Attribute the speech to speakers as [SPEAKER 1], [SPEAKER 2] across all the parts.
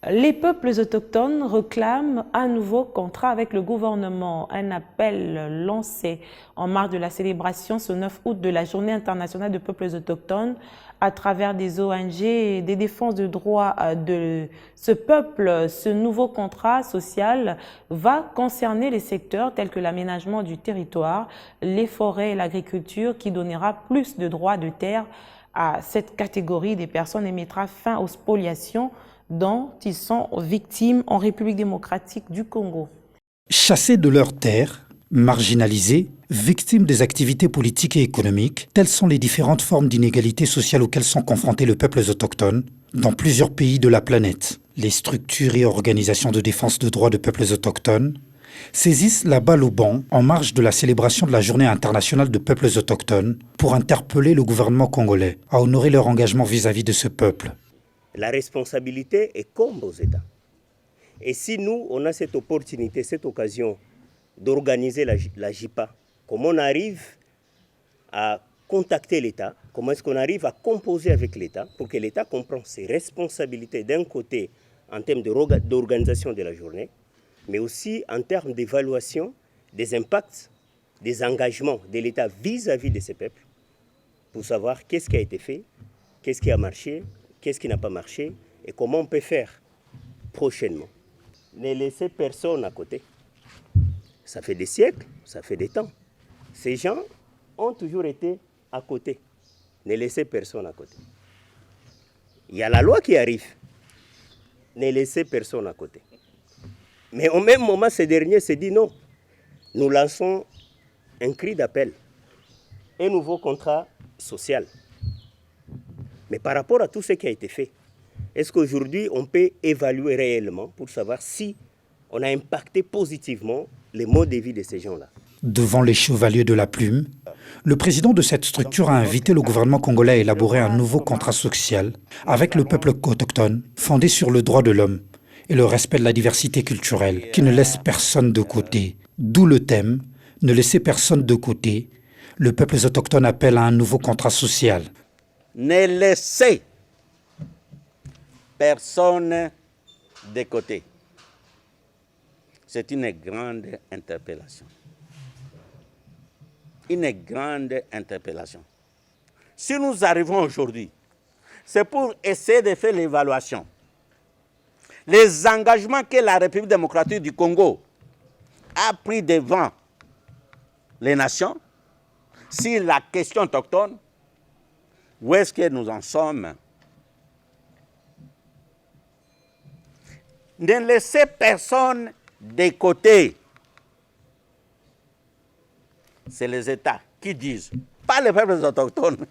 [SPEAKER 1] Les peuples autochtones réclament un nouveau contrat avec le gouvernement. Un appel lancé en marge de la célébration ce 9 août de la Journée internationale des peuples autochtones à travers des ONG et des défenses de droits de ce peuple. Ce nouveau contrat social va concerner les secteurs tels que l'aménagement du territoire, les forêts et l'agriculture qui donnera plus de droits de terre à cette catégorie des personnes et mettra fin aux spoliations dont ils sont victimes en République démocratique du Congo.
[SPEAKER 2] Chassés de leurs terres, marginalisés, victimes des activités politiques et économiques, telles sont les différentes formes d'inégalité sociale auxquelles sont confrontés les peuples autochtones dans plusieurs pays de la planète. Les structures et organisations de défense de droits de peuples autochtones saisissent la balle au bond en marge de la célébration de la Journée internationale de peuples autochtones pour interpeller le gouvernement congolais à honorer leur engagement vis-à-vis de ce peuple.
[SPEAKER 3] La responsabilité incombe aux États. Et si nous, on a cette opportunité, cette occasion d'organiser la JIPA, comment on arrive à contacter l'État, comment est-ce qu'on arrive à composer avec l'État pour que l'État comprenne ses responsabilités d'un côté en termes d'organisation de la journée, mais aussi en termes d'évaluation des impacts, des engagements de l'État vis-à-vis de ces peuples, pour savoir qu'est-ce qui a été fait, qu'est-ce qui a marché, qu'est-ce qui n'a pas marché et comment on peut faire prochainement. Ne laissez personne à côté. Ça fait des siècles, ça fait des temps. Ces gens ont toujours été à côté. Ne laissez personne à côté. Il y a la loi qui arrive. Ne laissez personne à côté. Mais au même moment, ces derniers se disent non. Nous lançons un cri d'appel. Un nouveau contrat social. Mais par rapport à tout ce qui a été fait, est-ce qu'aujourd'hui on peut évaluer réellement pour savoir si on a impacté positivement les modes de vie de ces gens-là?
[SPEAKER 2] Devant les chevaliers de la plume, le président de cette structure a invité le gouvernement congolais à élaborer un nouveau contrat social avec le peuple autochtone, fondé sur le droit de l'homme et le respect de la diversité culturelle, qui ne laisse personne de côté. D'où le thème « Ne laissez personne de côté », le peuple autochtone appelle à un nouveau contrat social.
[SPEAKER 4] Ne laissez personne de côté. C'est une grande interpellation. Une grande interpellation. Si nous arrivons aujourd'hui, c'est pour essayer de faire l'évaluation. Les engagements que la République démocratique du Congo a pris devant les nations, sur la question autochtone, où est-ce que nous en sommes? Ne laissez personne de côté. C'est les États qui disent, pas les peuples autochtones.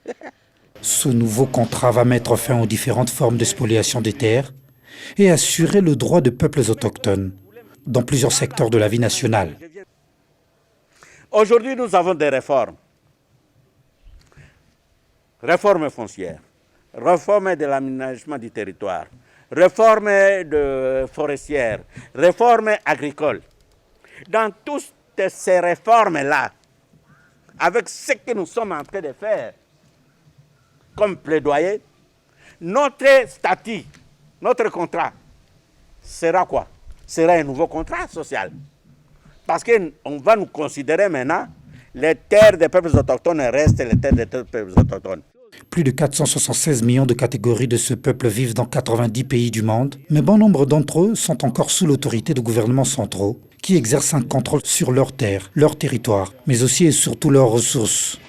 [SPEAKER 2] Ce nouveau contrat va mettre fin aux différentes formes de spoliation des terres et assurer le droit des peuples autochtones dans plusieurs secteurs de la vie nationale.
[SPEAKER 4] Aujourd'hui, nous avons des réformes. Réforme foncière, réforme de l'aménagement du territoire, réforme forestière, réforme agricole. Dans toutes ces réformes-là, avec ce que nous sommes en train de faire comme plaidoyer, notre statut, notre contrat sera quoi? Sera un nouveau contrat social. Parce qu'on va nous considérer maintenant les terres des peuples autochtones restent les terres des peuples autochtones.
[SPEAKER 2] Plus de 476 millions de catégories de ce peuple vivent dans 90 pays du monde, mais bon nombre d'entre eux sont encore sous l'autorité de gouvernements centraux qui exercent un contrôle sur leurs terres, leur territoire, mais aussi et surtout leurs ressources.